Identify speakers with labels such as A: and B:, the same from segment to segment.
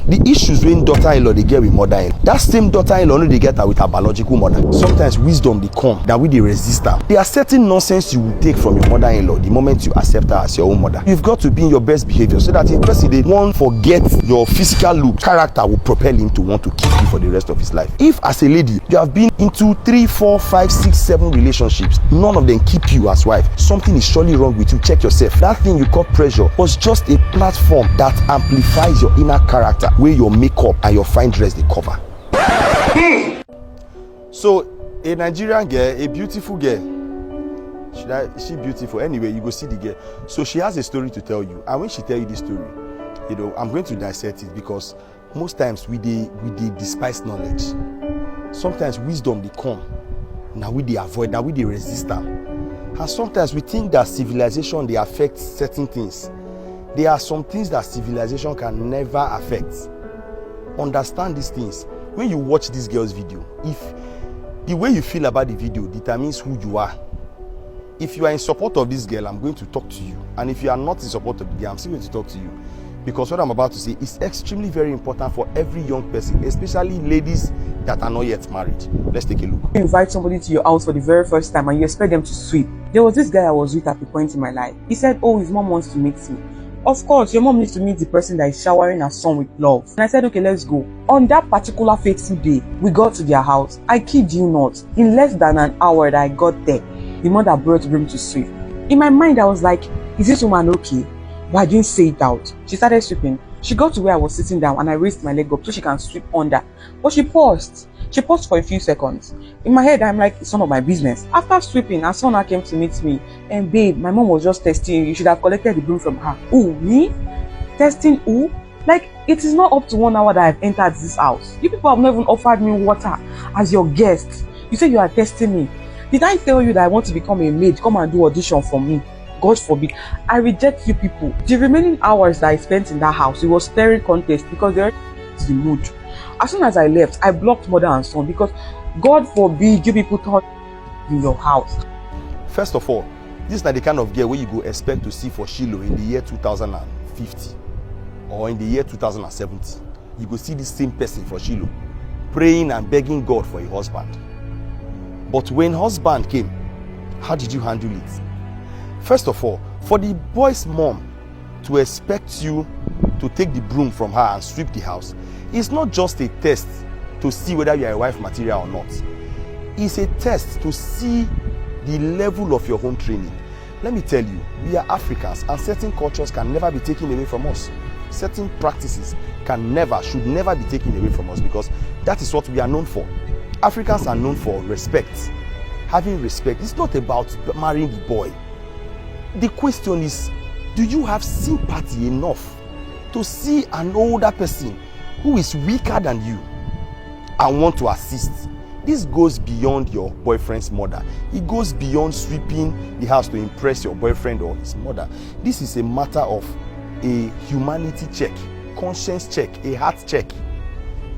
A: The issues when daughter-in-law they get with mother-in-law, that same daughter-in-law no they get her with her biological mother. Sometimes wisdom they come, that we they resist her. There are certain nonsense you will take from your mother-in-law the moment you accept her as your own mother. You've got to be in your best behavior so that if person they won't forget your physical look, character will propel him to want to keep you for the rest of his life. If as a lady you have been into 3, 4, 5, 6, 7 relationships, none of them keep you as wife, something is surely wrong with you. Check yourself. That thing you call pressure was just a platform that amplifies your inner character, where your makeup and your fine dress they cover. So a Nigerian girl, a beautiful girl, is she beautiful? Anyway, you go see the girl. So she has a story to tell you, and when she tell you this story, you know, I'm going to dissect it, because most times we despise knowledge. Sometimes wisdom they come, now we they avoid, now we they resist them. And sometimes we think that civilization they affect certain things. There are some things that civilization can never affect. Understand these things. When you watch this girl's video, if the way you feel about the video determines who you are. If you are in support of this girl, I'm going to talk to you. And if you are not in support of the girl, I'm still going to talk to you. Because what I'm about to say is extremely very important for every young person, especially ladies that are not yet married. Let's take a look.
B: You invite somebody to your house for the very first time and you expect them to sweep. There was this guy I was with at a point in my life. He said, oh, his mom wants to meet me. Of course, your mom needs to meet the person that is showering her son with love. And I said, okay, let's go. On that particular fateful day, we got to their house. I kid you not, in less than an hour that I got there, the mother brought him to sweep. In my mind, I was like, is this woman okay? But I didn't say it out. She started sweeping. She got to where I was sitting down and I raised my leg up so she can sweep under. But she paused. She paused for a few seconds. In my head, I'm like, it's none of my business. After sweeping, her son came to meet me. And babe, my mom was just testing you. You should have collected the broom from her. Who, me? Testing who? Like, it is not up to 1 hour that I've entered this house. You people have not even offered me water as your guest. You say you are testing me. Did I tell you that I want to become a maid? Come and do audition for me. God forbid. I reject you people. The remaining hours that I spent in that house, it was staring contest because they were in the mood. As soon as I left, I blocked mother and son because God forbid you people thought in your house.
A: First of all, this is not the kind of girl where you go expect to see for Shiloh in the year 2050 or in the year 2070. You go see the same person for Shiloh praying and begging God for a husband. But when husband came, how did you handle it? First of all, for the boy's mom to expect you to take the broom from her and sweep the house, it's not just a test to see whether you are a wife material or not. It's a test to see the level of your home training. Let me tell you, we are Africans and certain cultures can never be taken away from us. Certain practices should never be taken away from us because that is what we are known for. Africans are known for respect. Having respect. It's not about marrying the boy. The question is, do you have sympathy enough to see an older person who is weaker than you and want to assist? This goes beyond your boyfriend's mother. It goes beyond sweeping the house to impress your boyfriend or his mother. This is a matter of a humanity check, conscience check, a heart check.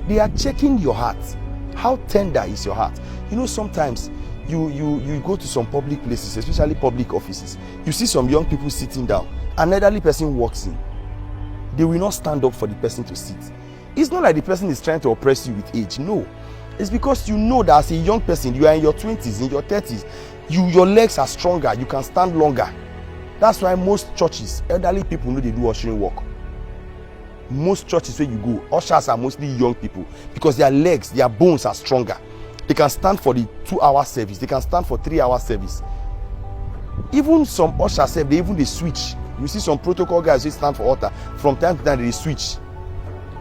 A: They are checking your heart. How tender is your heart? You know, sometimes you go to some public places, especially public offices. You see some young people sitting down. An elderly person walks in. They will not stand up for the person to sit. It's not like the person is trying to oppress you with age. No. It's because you know that as a young person, you are in your 20s, in your 30s, your legs are stronger, you can stand longer. That's why most churches, elderly people know they do ushering work. Most churches where you go, ushers are mostly young people because their legs, their bones are stronger. They can stand for the 2-hour service. They can stand for 3-hour service. Even some ushers, they switch. You see some protocol guys who stand for altar. From time to time, they switch.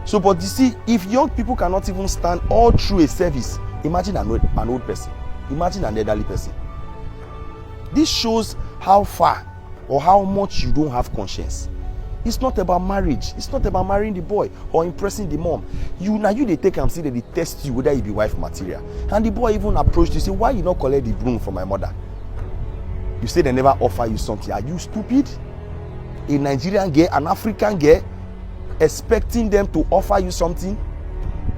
A: So, but you see, if young people cannot even stand all through a service, imagine an old person. Imagine an elderly person. This shows how far or how much you don't have conscience. It's not about marriage. It's not about marrying the boy or impressing the mom. They take and say that they test you whether you be wife material. And the boy even approached you, say, why you not collect the broom from my mother? You say they never offer you something. Are you stupid? A Nigerian girl, an African girl, expecting them to offer you something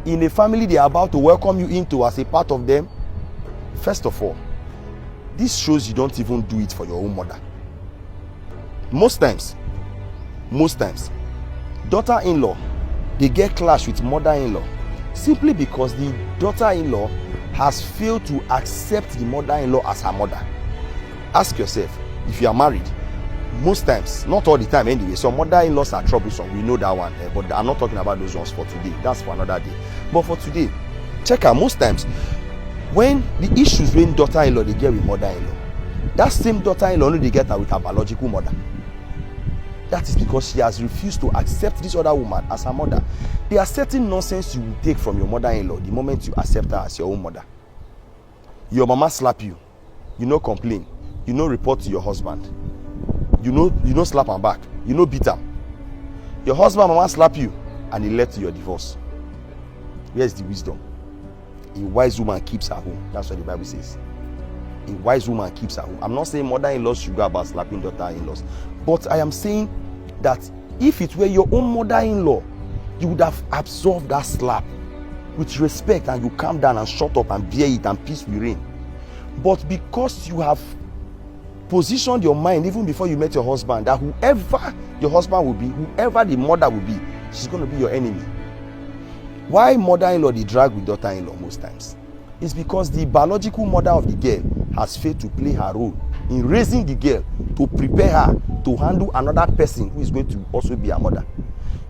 A: in a family they are about to welcome you into as a part of them? First of all, this shows you don't even do it for your own mother. Most times, daughter-in-law they get clash with mother-in-law simply because the daughter-in-law has failed to accept the mother-in-law as her mother. Ask yourself, if you are married, most times, not all the time anyway, some mother-in-laws are troublesome, we know that one, but I'm not talking about those ones for today, that's for another day. But for today, check out, most times when the issues when daughter-in-law they get with mother-in-law, that same daughter-in-law no dey get her with her biological mother. That is because she has refused to accept this other woman as her mother. There are certain nonsense you will take from your mother-in-law the moment you accept her as your own mother. Your mama slap you, you no complain, you no report to your husband, you no slap am back, you no beat am. Your husband mama slap you and it led to your divorce. Where's the wisdom? A wise woman keeps her home. That's what the Bible says. A wise woman keeps her home. I'm not saying mother-in-laws should go about slapping daughter-in-laws, but I am saying that if it were your own mother-in-law, you would have absorbed that slap with respect and you calm down and shut up and bear it and peace will reign. But because you have positioned your mind even before you met your husband that whoever your husband will be, whoever the mother will be, she's going to be your enemy. Why mother-in-law they drag with daughter-in-law most times? It's because the biological mother of the girl has failed to play her role in raising the girl to prepare her to handle another person who is going to also be a mother.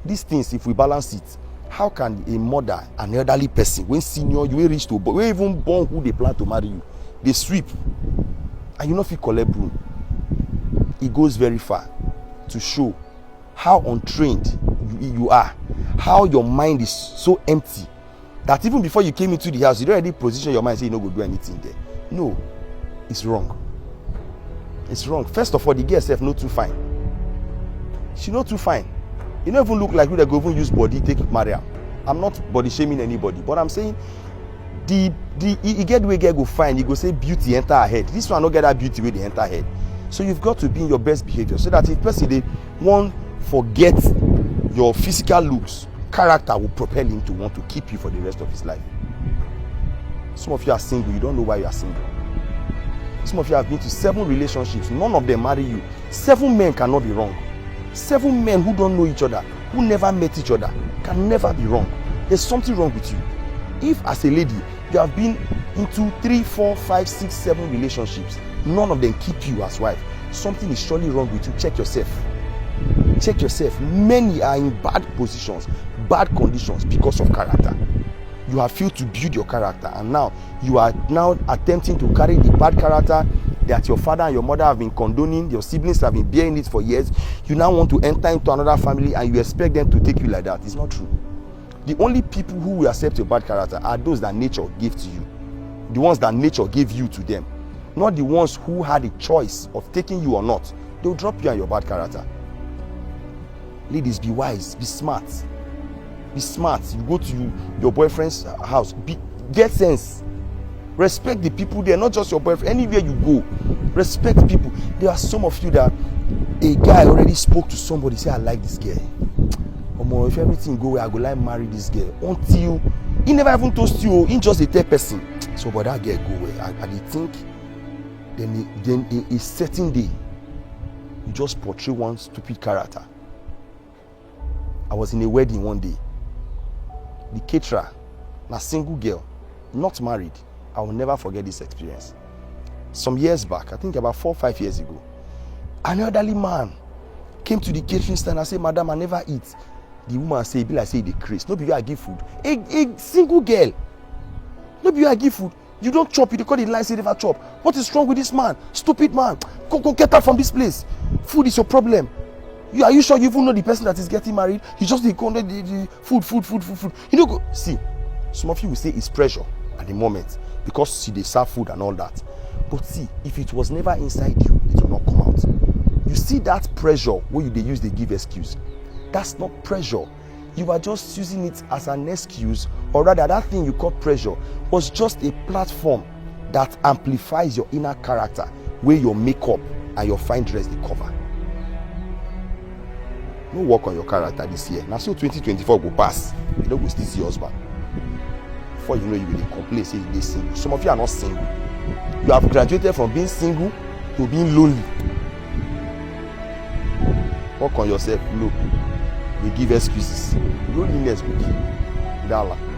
A: These things, if we balance it, how can a mother, an elderly person, when senior, you will reach to, when even born who they plan to marry you, they sweep, and you know if you collect broom, it goes very far to show how untrained you are, how your mind is so empty that even before you came into the house, you already position your mind and say you no go do anything there. No, it's wrong. It's wrong. First of all, the girl herself not too fine. She not too fine. You don't even look like you that go even use body take marry her. I'm not body shaming anybody, but I'm saying you get the way girl go fine, you go say beauty enter her head. This one not get that beauty way they enter her head. So you've got to be in your best behavior so that if person they won't forget your physical looks, character will propel him to want to keep you for the rest of his life. Some of you are single, you don't know why you are single. Some of you have been to 7 relationships, none of them marry you. 7 men cannot be wrong. 7 men who don't know each other, who never met each other, can never be wrong. There's something wrong with you. If as a lady, you have been into 3, 4, 5, 6, 7 relationships, none of them keep you as wife, something is surely wrong with you. Check yourself. Check yourself. Many are in bad positions, bad conditions because of character. You have failed to build your character, and now you are now attempting to carry the bad character that your father and your mother have been condoning, your siblings have been bearing it for years. You now want to enter into another family and you expect them to take you like that. It's not true. The only people who will accept your bad character are those that nature gave to you, the ones that nature gave you to them, not the ones who had a choice of taking you or not. They'll drop you and your bad character. Ladies, be wise, be smart. Be smart. You go to your boyfriend's house, get sense. Respect the people there, not just your boyfriend. Anywhere you go, respect people. There are some of you that a guy already spoke to somebody, say I like this girl. If everything go well, I go like marry this girl. Until he never even toast you, he just a third person. So but that girl go well. I think then a certain day you just portray one stupid character. I was in a wedding one day. The caterer, a single girl, not married. I will never forget this experience. Some years back, I think about 4 or 5 years ago, an elderly man came to the catering stand and said, "Madam, I never eat." The woman said, "Be like say the Chris. No be you I give food." A single girl. No be you I give food. You don't chop. You call the line say never chop. What is wrong with this man? Stupid man. Go get out from this place. Food is your problem. Are you sure you even know the person that is getting married? You just the food. You know, see, some of you will say it's pressure at the moment because they serve food and all that. But see, if it was never inside you, it will not come out. You see that pressure where they give excuse. That's not pressure. You are just using it as an excuse, or rather that thing you call pressure was just a platform that amplifies your inner character where your makeup and your fine dress they cover. No work on your character this year. Now so 2024 will pass. You don't go still see your husband. Before you know, you will complain, say you're single. Some of you are not single. You have graduated from being single to being lonely. Work on yourself. Look, they give excuses. Loneliness will kill you. With Allah.